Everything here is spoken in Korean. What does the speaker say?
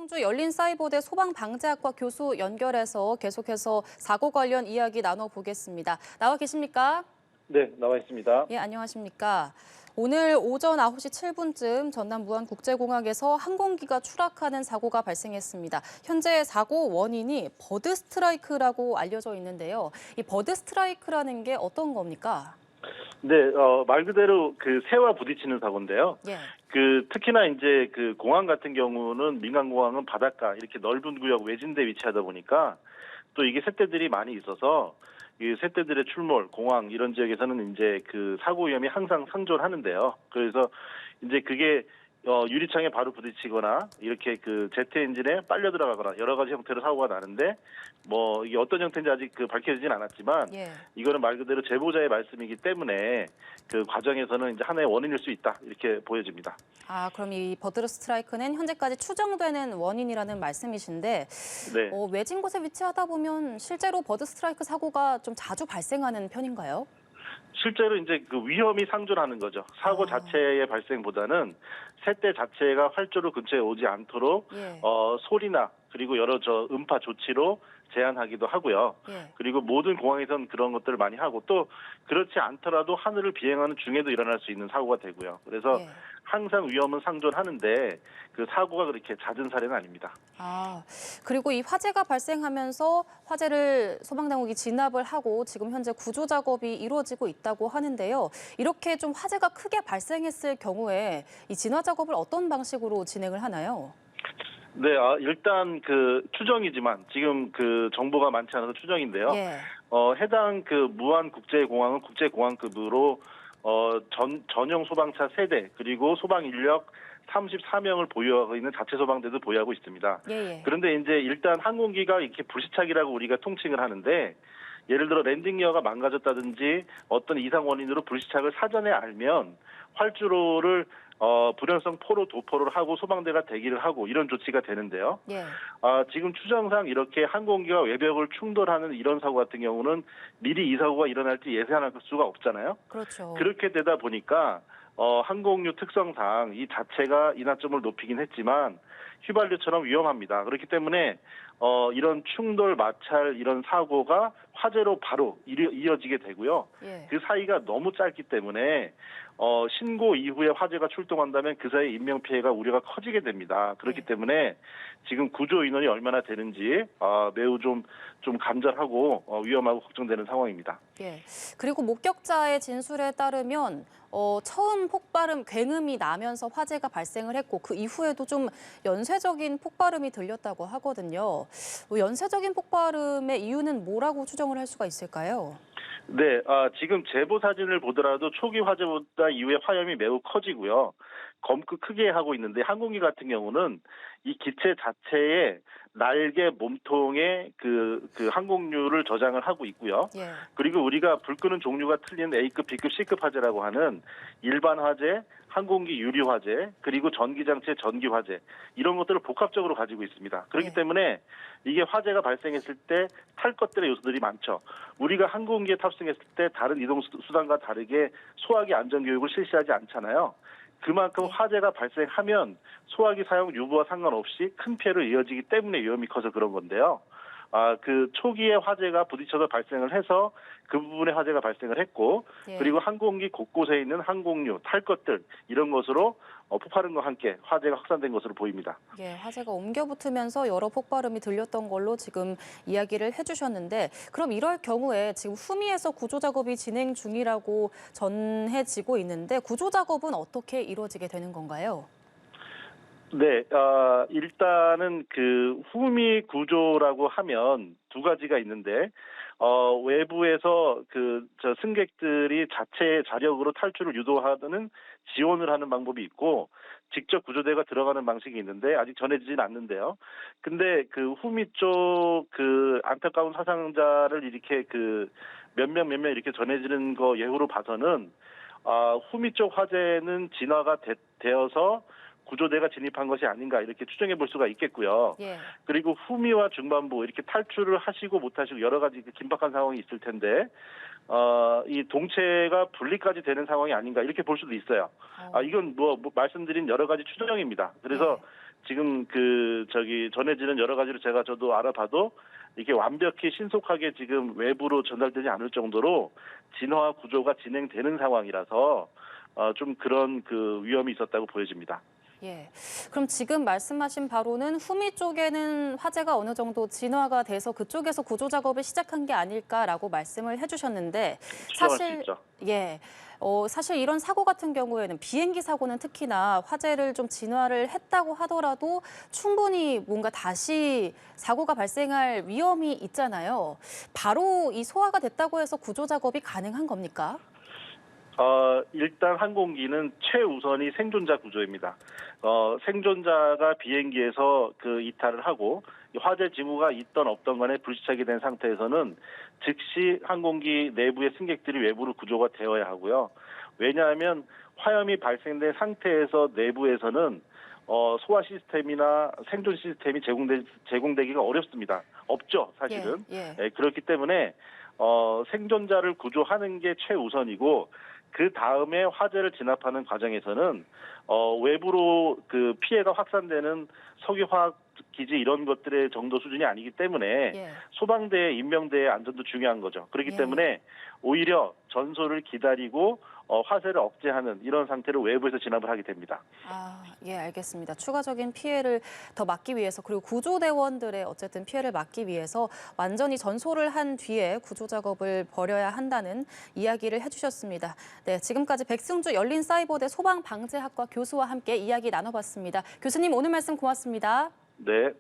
청주 열린사이버대 소방방재학과 교수 연결해서 계속해서 사고 관련 이야기 나눠보겠습니다. 나와 계십니까? 네, 나와 있습니다. 예, 안녕하십니까. 오늘 오전 9시 7분쯤 전남 무안국제공항에서 항공기가 추락하는 사고가 발생했습니다. 현재 사고 원인이 버드 스트라이크라고 알려져 있는데요. 이 버드 스트라이크라는 게 어떤 겁니까? 네, 말 그대로 그 새와 부딪히는 사고인데요. 예. 특히나 이제 그 공항 같은 경우는 민간 공항은 바닷가 이렇게 넓은 구역 외진데 위치하다 보니까 또 이게 샛떼들이 많이 있어서 이 샛떼들의 출몰, 공항 이런 지역에서는 이제 그 사고 위험이 항상 상존하는데요. 그래서 이제 그게 유리창에 바로 부딪히거나 이렇게 그 제트 엔진에 빨려 들어가거나 여러 가지 형태로 사고가 나는데 뭐 이게 어떤 형태인지 아직 밝혀지진 않았지만 예. 이거는 말 그대로 제보자의 말씀이기 때문에 그 과정에서는 이제 하나의 원인일 수 있다 이렇게 보여집니다. 아, 그럼 이 버드 스트라이크는 현재까지 추정되는 원인이라는 말씀이신데 네. 외진 곳에 위치하다 보면 실제로 버드 스트라이크 사고가 좀 자주 발생하는 편인가요? 실제로 이제 그 위험이 상존하는 거죠. 사고 자체의 발생보다는 샛떼 자체가 활주로 근처에 오지 않도록 예. 소리나 그리고 여러 음파 조치로 제한하기도 하고요. 예. 그리고 모든 공항에선 그런 것들을 많이 하고 또 그렇지 않더라도 하늘을 비행하는 중에도 일어날 수 있는 사고가 되고요. 그래서 예. 항상 위험은 상존하는데 그 사고가 그렇게 잦은 사례는 아닙니다. 아, 그리고 이 화재가 발생하면서 화재를 소방당국이 진압을 하고 지금 현재 구조 작업이 이루어지고 있다고 하는데요. 이렇게 좀 화재가 크게 발생했을 경우에 이 진화 작업을 어떤 방식으로 진행을 하나요? 네, 일단 그 추정이지만 지금 그 정보가 많지 않아서 추정인데요. 예. 해당 그 무안국제공항은 국제공항급으로 전용 소방차 3대 그리고 소방 인력 34명을 보유하고 있는 자체 소방대도 보유하고 있습니다. 예. 그런데 이제 일단 항공기가 이렇게 불시착이라고 우리가 통칭을 하는데 예를 들어 랜딩 기어가 망가졌다든지 어떤 이상 원인으로 불시착을 사전에 알면 활주로를 불연성 포로 도포를 하고 소방대가 대기를 하고 이런 조치가 되는데요. 예. 지금 추정상 이렇게 항공기와 외벽을 충돌하는 이런 사고 같은 경우는 미리 이 사고가 일어날지 예상할 수가 없잖아요. 그렇죠. 그렇게 되다 보니까 항공유 특성상 이 자체가 인하점을 높이긴 했지만 휘발유처럼 위험합니다. 그렇기 때문에 이런 충돌, 마찰 이런 사고가 화재로 바로 이어지게 되고요. 예. 그 사이가 너무 짧기 때문에 신고 이후에 화재가 출동한다면 그 사이 인명 피해가 우려가 커지게 됩니다. 그렇기 때문에 지금 구조 인원이 얼마나 되는지 매우 좀 간절하고 위험하고 걱정되는 상황입니다. 예. 그리고 목격자의 진술에 따르면 처음 폭발음, 굉음이 나면서 화재가 발생을 했고 그 이후에도 좀 연쇄적인 폭발음이 들렸다고 하거든요. 연쇄적인 폭발음의 이유는 뭐라고 추정을 할 수가 있을까요? 네, 지금 제보 사진을 보더라도 초기 화재보다 이후에 화염이 매우 커지고요. 검크 크게 하고 있는데 항공기 같은 경우는 이 기체 자체에 날개 몸통에 그 항공유를 저장을 하고 있고요. 예. 그리고 우리가 불 끄는 종류가 틀린 A급, B급, C급 화재라고 하는 일반 화재, 항공기 유리 화재, 그리고 전기장치 전기 화재 이런 것들을 복합적으로 가지고 있습니다. 그렇기 네. 때문에 이게 화재가 발생했을 때 탈 것들의 요소들이 많죠. 우리가 항공기에 탑승했을 때 다른 이동 수단과 다르게 소화기 안전 교육을 실시하지 않잖아요. 그만큼 화재가 발생하면 소화기 사용 유무와 상관없이 큰 피해로 이어지기 때문에 위험이 커서 그런 건데요. 그 초기에 화재가 부딪혀서 발생을 해서 그 부분에 화재가 발생을 했고, 예. 그리고 항공기 곳곳에 있는 항공유, 탈 것들 이런 것으로 폭발음과 함께 화재가 확산된 것으로 보입니다. 예, 화재가 옮겨 붙으면서 여러 폭발음이 들렸던 걸로 지금 이야기를 해주셨는데 그럼 이럴 경우에 지금 후미에서 구조 작업이 진행 중이라고 전해지고 있는데 구조 작업은 어떻게 이루어지게 되는 건가요? 네, 일단은 그 후미 구조라고 하면 두 가지가 있는데, 외부에서 승객들이 자체 자력으로 탈출을 유도하는 지원을 하는 방법이 있고, 직접 구조대가 들어가는 방식이 있는데, 아직 전해지진 않는데요. 근데 그 후미 쪽 안타까운 사상자를 이렇게 몇 명 이렇게 전해지는 거 예후로 봐서는, 후미 쪽 화재는 진화가 되어서 구조대가 진입한 것이 아닌가 이렇게 추정해 볼 수가 있겠고요. 예. 그리고 후미와 중반부 이렇게 탈출을 하시고 못하시고 여러 가지 긴박한 상황이 있을 텐데 이 동체가 분리까지 되는 상황이 아닌가 이렇게 볼 수도 있어요. 이건 뭐 말씀드린 여러 가지 추정입니다. 그래서 지금 전해지는 여러 가지로 저도 알아봐도 이게 완벽히 신속하게 지금 외부로 전달되지 않을 정도로 진화 구조가 진행되는 상황이라서 좀 그런 그 위험이 있었다고 보여집니다. 예. 그럼 지금 말씀하신 바로는 후미 쪽에는 화재가 어느 정도 진화가 돼서 그쪽에서 구조 작업을 시작한 게 아닐까라고 말씀을 해주셨는데 추정할 수 있죠. 예. 사실 이런 사고 같은 경우에는 비행기 사고는 특히나 화재를 좀 진화를 했다고 하더라도 충분히 뭔가 다시 사고가 발생할 위험이 있잖아요. 바로 이 소화가 됐다고 해서 구조 작업이 가능한 겁니까? 일단 항공기는 최우선이 생존자 구조입니다. 생존자가 비행기에서 그 이탈을 하고 화재 징후가 있던 없던 간에 불시착이 된 상태에서는 즉시 항공기 내부의 승객들이 외부로 구조가 되어야 하고요. 왜냐하면 화염이 발생된 상태에서 내부에서는 소화 시스템이나 생존 시스템이 제공되기가 어렵습니다. 없죠, 사실은. 예. 그렇기 때문에 생존자를 구조하는 게 최우선이고 그 다음에 화재를 진압하는 과정에서는 외부로 그 피해가 확산되는 석유화학 기지 이런 것들의 정도 수준이 아니기 때문에 예. 소방대 인명대의 안전도 중요한 거죠. 그렇기 예. 때문에 오히려 전소를 기다리고 화재를 억제하는 이런 상태로 외부에서 진압을 하게 됩니다. 예, 알겠습니다. 추가적인 피해를 더 막기 위해서 그리고 구조대원들의 어쨌든 피해를 막기 위해서 완전히 전소를 한 뒤에 구조 작업을 벌여야 한다는 이야기를 해주셨습니다. 네, 지금까지 백승주 열린사이버대 소방방재학과 교수와 함께 이야기 나눠봤습니다. 교수님 오늘 말씀 고맙습니다. 네.